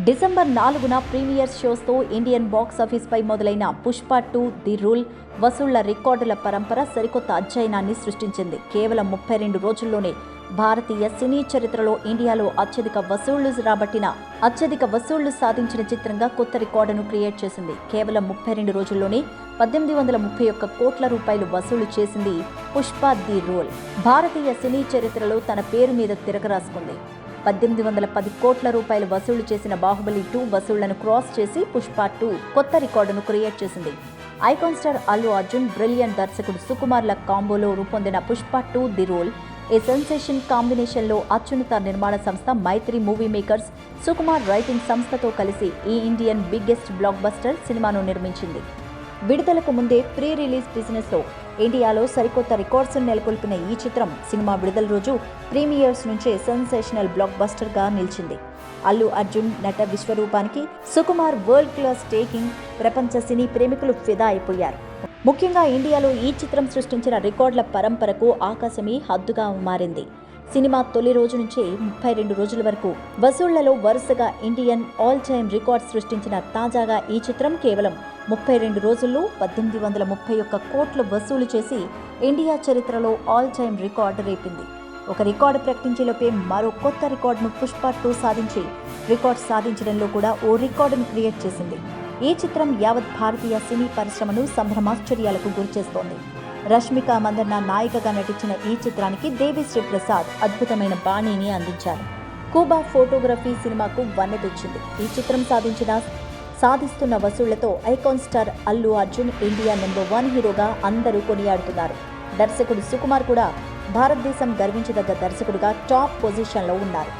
December 4న premier షోస్తో Indian box ఆఫీస్పై మొదలైన Pushpa 2 the rule వసూళ్ల రికార్డుల పరంపర సరికొత్త అధ్యయనాన్ని సృష్టించింది. కేవలం 32 రోజుల్లోనే భారతీయ సినీ చరిత్రలో ఇండియాలో అత్యధిక వసూళ్లు సాధించిన చిత్రంగా కొత్త రికార్డును క్రియేట్ చేసింది. కేవలం 32 రోజుల్లోనే 1831 కోట్ల రూపాయలు వసూలు చేసింది పుష్ప ది రూల్. భారతీయ సినీ చరిత్రలో తన పేరు మీద తిరగరాసుకుంది. 1810 కోట్ల రూపాయలు వసూలు చేసిన బాహుబలి 2 వసూళ్లను క్రాస్ చేసి పుష్ప 2 కొత్త రికార్డును క్రియేట్ చేసింది. Icon star Allu Arjun, brilliant దర్శకుడు సుకుమార్ల కాంబోలో రూపొందిన Pushpa 2 the rule a sensation కాంబినేషన్లో అత్యున్నత నిర్మాణ సంస్థ Mythri movie makers, Sukumar writing సంస్థతో కలిసి ఈ ఇండియన్ బిగ్గెస్ట్ బ్లాక్ బస్టర్ సినిమాను నిర్మించింది. విడుదలకు ముందే ప్రీ రిలీజ్ బిజినెస్లో ఇండియాలో సరికొత్త రికార్డ్స్ను నెలకొల్పిన ఈ చిత్రం సినిమా విడుదల రోజు ప్రీమియర్స్ నుంచే సెన్సేషనల్ బ్లాక్ బస్టర్గా నిలిచింది. అల్లు అర్జున్ నట విశ్వరూపానికి సుకుమార్ వరల్డ్ క్లాస్ టేకింగ్ ప్రపంచ సినీ ప్రేమికులు ఫిదా అయిపోయారు. ముఖ్యంగా ఇండియాలో ఈ చిత్రం సృష్టించిన రికార్డుల పరంపరకు ఆకాశమే హద్దుగా మారింది. సినిమా తొలి రోజు నుంచే 32 రోజుల వరకు వసూళ్లలో వరుసగా ఇండియన్ ఆల్ టైమ్ రికార్డ్ సృష్టించిన తాజాగా ఈ చిత్రం కేవలం 32 రోజుల్లో 1831 కోట్లు వసూలు చేసి ఇండియా చరిత్రలో ఆల్ టైమ్ రికార్డు రేపింది. ఒక రికార్డు ప్రకటించేలోపే మరో కొత్త రికార్డును పుష్ప 2 సాధించడంలో కూడా ఓ రికార్డును క్రియేట్ చేసింది. ఈ చిత్రం యావత్ భారతీయ సినీ పరిశ్రమను సంభ్రమాశ్చర్యాలకు గురిచేస్తోంది. రష్మిక మందన్న నాయికగా నటించిన ఈ చిత్రానికి దేవిశ్రీ ప్రసాద్ అద్భుతమైన బాణీని అందించారు. కూబా ఫోటోగ్రఫీ సినిమాకు వన్నె తెచ్చింది. ఈ చిత్రం సాధిస్తున్న వసూళ్లతో icon star Allu Arjun India number 1 హీరోగా అందరూ కొనియాడుతున్నారు. దర్శకుడు సుకుమార్ కూడా భారతదేశం గర్వించదగ్గ దర్శకుడిగా టాప్ పొజిషన్లో ఉన్నారు.